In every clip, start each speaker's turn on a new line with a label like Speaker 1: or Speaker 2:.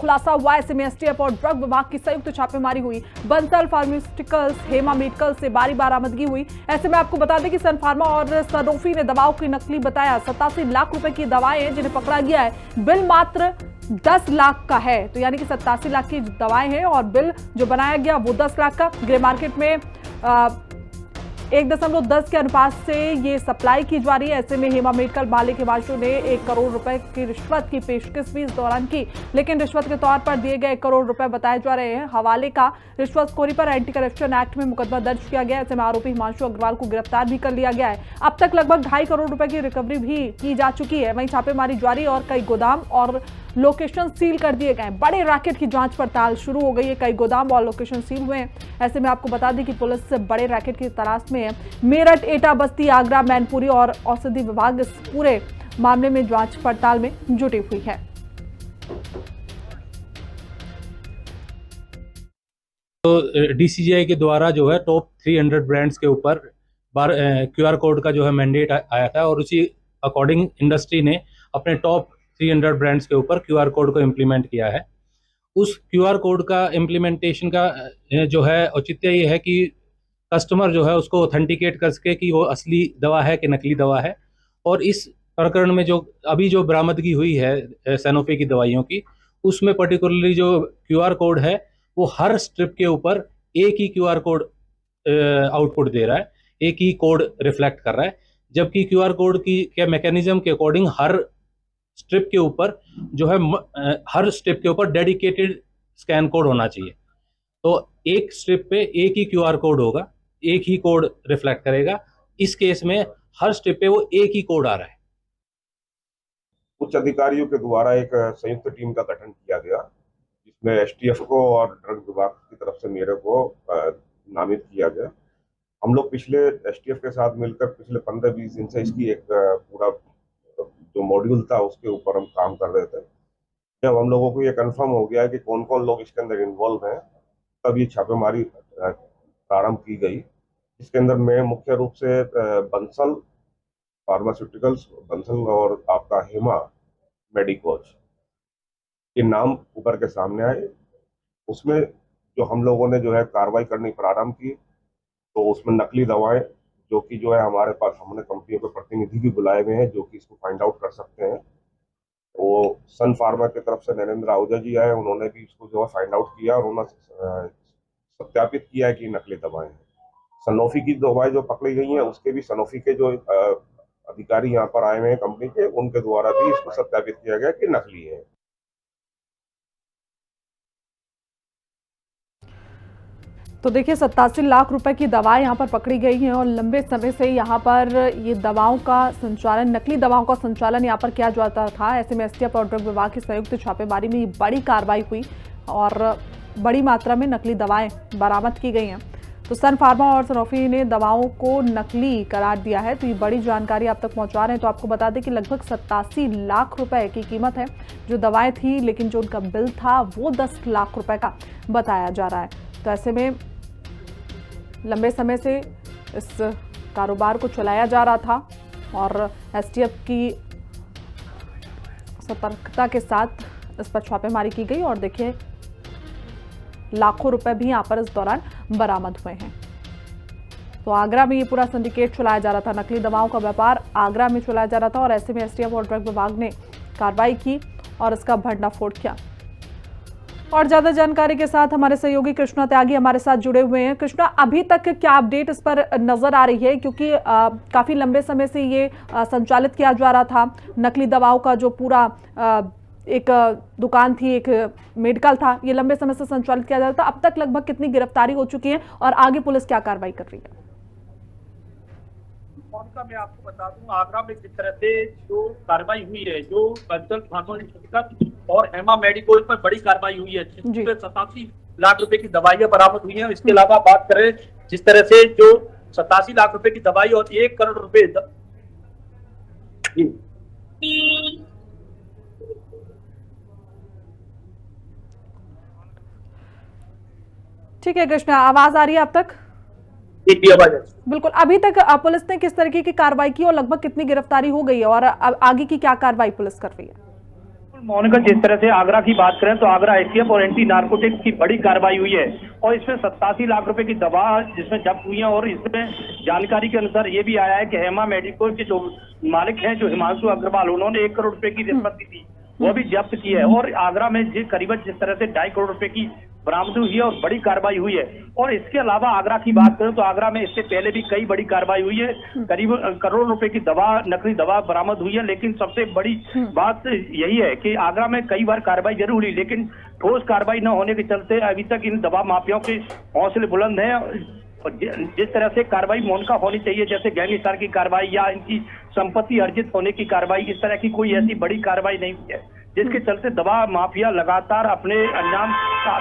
Speaker 1: खुलासा हुआ। ऐसे में एसटीएफ और ड्रग विभाग की संयुक्त छापेमारी हुई। बंसल फार्मास्यूटिकल्स, हेमा मेडिकल से भारी बरामदगी हुई। ऐसे में आपको बता दें कि सन फार्मा और सनोफी ने दवाओं की नकली बताया। 87 लाख रुपए की दवाएं जिन्हें पकड़ा गया है, बिल मात्र 10 लाख का है। तो यानी कि 87 लाख की दवाएं हैं और बिल जो बनाया गया वो 10 लाख का। ग्रे मार्केट में 1.10 के अनुपात से ये सप्लाई की जा रही है। ऐसे में हेमा मेडिकल मालिक हिमांशु ने 1 करोड़ रुपए की रिश्वत की पेशकश भी इस दौरान की, लेकिन रिश्वत के तौर पर दिए गए 1 करोड़ रुपए बताए जा रहे हैं हवाले का। रिश्वतखोरी पर एंटी करप्शन एक्ट में मुकदमा दर्ज किया गया है। ऐसे में आरोपी हिमांशु अग्रवाल को गिरफ्तार भी कर लिया गया है। अब तक लगभग 2.5 करोड़ रुपए की रिकवरी भी की जा चुकी है। वहीं छापेमारी जारी और कई गोदाम और लोकेशन सील कर दिए गए। बड़े रैकेट की जांच पड़ताल शुरू हो गई है। कई गोदाम और लोकेशन सील हुए हैं। ऐसे में आपको बता दें कि पुलिस बड़े रैकेट की तलाश में है। मेरठ, एटा, बस्ती, आगरा, मैनपुरी और औषधि विभाग इस पूरे मामले में जांच पड़ताल में जुटी हुई है।
Speaker 2: तो डीसीजीआई के द्वारा जो है टॉप 300 ब्रांड्स के ऊपर क्यूआर कोड का जो है मैंडेट आया था और उसी अकॉर्डिंग इंडस्ट्री ने अपने टॉप 300 ब्रांड्स के ऊपर क्यूआर कोड को इम्प्लीमेंट किया है। उस क्यूआर कोड का इम्प्लीमेंटेशन का जो है औचित्य ये है कि कस्टमर जो है उसको ऑथेंटिकेट कर सके कि वो असली दवा है कि नकली दवा है। और इस प्रकरण में जो अभी जो बरामदगी हुई है सैनोफी की दवाइयों की, उसमें पर्टिकुलरली जो क्यूआर कोड है वो हर स्ट्रिप के ऊपर एक ही क्यूआर कोड आउटपुट दे रहा है, एक ही कोड रिफ्लेक्ट कर रहा है। जबकि क्यूआर कोड की क्या मैकेनिज्म के अकॉर्डिंग हर स्ट्रिप के ऊपर जो है हर स्ट्रिप के ऊपर डेडिकेटेड स्कैन कोड होना चाहिए। तो एक स्ट्रिप पे एक ही क्यूआर कोड होगा, एक ही कोड रिफ्लेक्ट करेगा। इस केस में हर स्ट्रिप पे वो एक ही कोड आ रहा है।
Speaker 3: उच्च अधिकारियों के द्वारा एक संयुक्त टीम का गठन किया गया, जिसमें एसटीएफ को और ड्रग विभाग की तरफ से मेरे को नामित किया गया। हम लोग पिछले एसटीएफ के साथ मिलकर पिछले 15-20 दिन से इसकी एक पूरा जो मॉड्यूल था उसके ऊपर हम काम कर रहे थे। जब हम लोगों को ये कंफर्म हो गया कि कौन कौन लोग इसके अंदर इन्वॉल्व हैं, तब ये छापेमारी प्रारंभ की गई। इसके अंदर में मुख्य रूप से बंसल फार्मास्यूटिकल्स, बंसल और आपका हेमा मेडिकोज के नाम ऊपर के सामने आए। उसमें जो हम लोगों ने जो है कार्रवाई करनी प्रारंभ की, तो उसमें नकली दवाएं जो कि जो है हमारे पास, हमने कंपनियों के प्रतिनिधि भी बुलाए हुए हैं जो कि इसको फाइंड आउट कर सकते हैं। वो सन फार्मा की तरफ से नरेंद्र आहूजा जी आए, उन्होंने भी इसको जो है फाइंड आउट किया और उन्होंने सत्यापित किया है कि नकली दवाएं हैं। सनोफी की दवाएं जो पकड़ी गई हैं उसके भी सनोफी के जो अधिकारी यहाँ पर आए हुए हैं कंपनी के, उनके द्वारा भी इसको सत्यापित किया गया कि नकली है।
Speaker 1: तो देखिए 87 लाख रुपए की दवाएं यहां पर पकड़ी गई हैं और लंबे समय से यहां पर ये दवाओं का संचालन, नकली दवाओं का संचालन यहां पर किया जाता था। ऐसे में एसटीएफ और ड्रग विभाग की संयुक्त छापेमारी में बड़ी कार्रवाई हुई और बड़ी मात्रा में नकली दवाएं बरामद की गई हैं। तो सन फार्मा और सनोफी ने दवाओं को नकली करार दिया है। तो ये बड़ी जानकारी आप तक पहुंचा रहे हैं। तो आपको बता दें कि लगभग 87 लाख रुपए की कीमत है जो दवाएं थी, लेकिन जो उनका बिल था वो 10 लाख रुपए का बताया जा रहा है। तो ऐसे में लंबे समय से इस कारोबार को चलाया जा रहा था और एसटीएफ की सतर्कता के साथ इस पर छापेमारी की गई और देखिए लाखों रुपए भी यहां पर इस दौरान बरामद हुए हैं। तो आगरा में ये पूरा सिंडिकेट चलाया जा रहा था, नकली दवाओं का व्यापार आगरा में चलाया जा रहा था और ऐसे में एसटीएफ और ड्रग विभाग ने कार्रवाई की और इसका भंडाफोड़ किया। और ज्यादा जानकारी के साथ हमारे सहयोगी कृष्णा त्यागी हमारे साथ जुड़े हुए हैं। कृष्णा, अभी तक क्या अपडेट इस पर नजर आ रही है, क्योंकि काफी लंबे समय से ये संचालित किया जा रहा था, नकली दवाओं का जो पूरा एक दुकान थी, एक मेडिकल था, ये लंबे समय से संचालित किया जा रहा था। अब तक लगभग कितनी गिरफ्तारी हो चुकी है और आगे पुलिस क्या कार्रवाई कर रही है?
Speaker 4: मोनिका, मैं आपको बता दूं, आगरा में जिस तरह से जो कार्रवाई हुई है, जो बंसल फार्मास्यूटिकल्स और हेमा मेडिकोज पर बड़ी कार्रवाई हुई है, जिसमें 87 लाख रुपए की दवाइयां बरामद हुई हैं। इसके अलावा बात करें जिस तरह से जो 87 लाख रुपए की दवाई और 1 करोड़ रुपए
Speaker 1: ठीक है कृष्णा, आवाज आ रही है अब तक? बिल्कुल। अभी तक पुलिस ने किस तरीके की कार्रवाई की और लगभग कितनी गिरफ्तारी हो गई है और आगे की क्या कार्रवाई पुलिस कर रही है?
Speaker 4: मोनिका, जिस तरह से आगरा की बात करें तो आगरा एसटीएफ और एंटी नार्कोटिक्स की बड़ी कार्रवाई हुई है और इसमें 87 लाख रुपए की दवा जिसमें जब्त हुई है और इसमें जानकारी के अनुसार ये भी आया है कि हेमा मेडिकोज के जो मालिक हैं जो हिमांशु अग्रवाल, उन्होंने 1 करोड़ रुपए की रिश्वत दी थी, वो भी जब्त की है। और आगरा में करीबन जिस तरह से 2.5 करोड़ रुपए की बरामदी हुई है और बड़ी कार्रवाई हुई है। और इसके अलावा आगरा की बात करें तो आगरा में इससे पहले भी कई बड़ी कार्रवाई हुई है, करीब करोड़ रुपए की दवा, नकली दवा बरामद हुई है। लेकिन सबसे बड़ी बात यही है कि आगरा में कई बार कार्रवाई जरूर हुई, लेकिन ठोस कार्रवाई न होने के चलते अभी तक इन दवा माफियाओं के हौसले बुलंद हैं। और जिस तरह से कार्रवाई मोनिका होनी चाहिए, जैसे गैंगस्टर की कार्रवाई या इनकी संपत्ति अर्जित होने की कार्रवाई, इस तरह की कोई ऐसी बड़ी कार्रवाई नहीं हुई है, जिसके चलते दवा माफिया लगातार अपने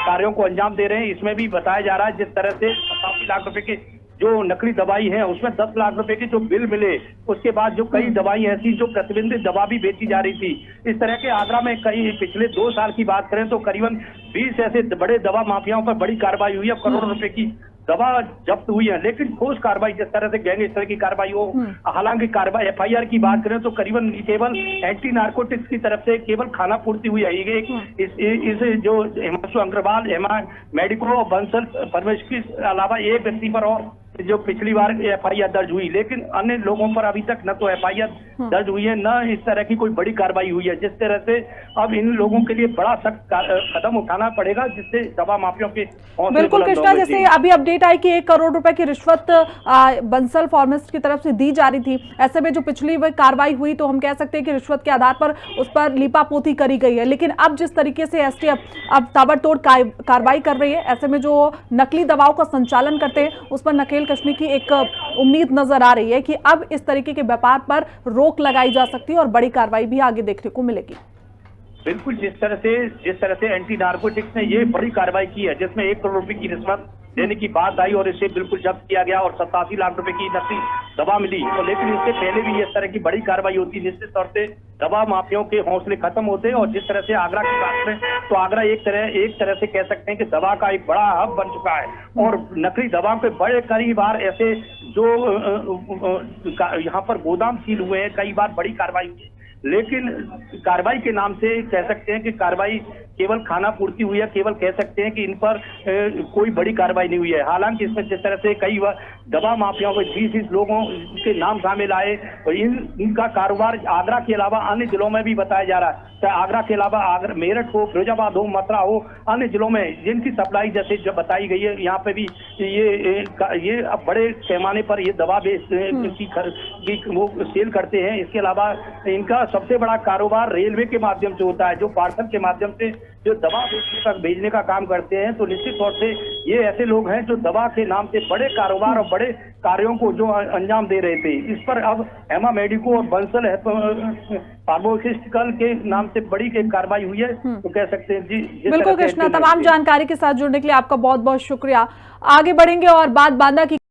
Speaker 4: कार्यों को अंजाम दे रहे हैं। इसमें भी बताया जा रहा है जिस तरह से 87 लाख रुपए के जो नकली दवाई है उसमें 10 लाख रुपए के जो बिल मिले, उसके बाद जो कई दवाई ऐसी जो प्रतिबंधित दवा भी बेची जा रही थी। इस तरह के आगरा में कई पिछले 2 साल की बात करें तो करीबन 20 ऐसे बड़े दवा माफियाओं पर बड़ी कार्रवाई हुई है, करोड़ों रुपए की दवा जब्त हुई है। लेकिन ठोस कार्रवाई जिस तरह से गैंगस्टर की कार्रवाई हो, हालांकि कार्रवाई एफआईआर की बात करें तो करीबन केवल एंटी नार्कोटिक्स की तरफ से केवल खाना पूर्ति हुई है। इस जो हिमांशु अग्रवाल, हेमा मेडिको और बंसल परमेश के अलावा एक व्यक्ति पर और जो पिछली बार एफआईआर दर्ज हुई, लेकिन अन्य लोगों पर अभी तक न तो एफआईआर दर्ज हुई है, न इस तरह की कोई बड़ी कार्रवाई हुई है। जिस तरह से अब इन लोगों के लिए बड़ा सख्त कदम उठाना पड़ेगा, जिससे दवा माफियाओं के
Speaker 1: बिल्कुल कृष्णा, जैसे अभी अपडेट आई कि 1 करोड़ रुपए की रिश्वत बंसल फार्मासिस्ट की तरफ से दी जा रही थी। ऐसे में जो पिछली कार्रवाई हुई तो हम कह सकते हैं कि रिश्वत के आधार पर उस पर लीपापोती करी गई है, लेकिन अब जिस तरीके से एसटीएफ अब ताबड़तोड़ कार्रवाई कर रही है, ऐसे में जो नकली दवाओं का संचालन करते हैं उस पर नकेल कसने की एक उम्मीद नजर आ रही है कि अब इस तरीके के व्यापार पर रोक लगाई जा सकती है और बड़ी कार्रवाई भी आगे देखने को मिलेगी।
Speaker 4: बिल्कुल, जिस तरह से एंटी नार्कोटिक्स ने ये बड़ी कार्रवाई की है जिसमें 1 करोड़ रुपए की रिश्वत देने की बात आई और इसे बिल्कुल जब्त किया गया और 87 लाख रुपए की नकली दवा मिली। तो लेकिन इससे पहले भी इस तरह की बड़ी कार्रवाई होती, निश्चित तौर से दवा माफियाओं के हौसले खत्म होते। और जिस तरह से आगरा की बात करें तो आगरा एक तरह से कह सकते हैं कि दवा का एक बड़ा हब बन चुका है और नकली दवाओं के बड़े कई बार ऐसे जो यहाँ पर गोदाम सील हुए हैं, कई बार बड़ी कार्रवाई हुई है। लेकिन कार्रवाई के नाम से कह सकते हैं कि कार्रवाई केवल खाना पूर्ति हुई है, केवल कह सकते हैं कि इन पर कोई बड़ी कार्रवाई नहीं हुई है। हालांकि इसमें जिस तरह से कई दवा माफियाओं के 20 लोगों के नाम सामने आए और इनका कारोबार आगरा के अलावा अन्य जिलों में भी बताया जा रहा है। चाहे आगरा के अलावा आगरा, मेरठ हो, फिरोजाबाद हो, मथुरा हो, अन्य जिलों में जिनकी सप्लाई जैसे जो बताई गई है, यहाँ पे भी ये अब बड़े पैमाने पर ये दवा वो सेल करते हैं। इसके अलावा इनका सबसे बड़ा कारोबार रेलवे के माध्यम से होता है, जो पार्सल के माध्यम से जो दवा भेजने का काम करते हैं। तो निश्चित तौर से ये ऐसे लोग हैं जो दवा के नाम से बड़े कारोबार और बड़े कार्यों को जो अंजाम दे रहे थे। इस पर अब हेमा मेडिको और बंसल फार्मास्यूटिकल के नाम से बड़ी कार्रवाई हुई है, तो कह सकते हैं जी।
Speaker 1: बिल्कुल कृष्णा, तमाम जानकारी के साथ जुड़ने के लिए आपका बहुत बहुत शुक्रिया। आगे बढ़ेंगे और बात बांदा की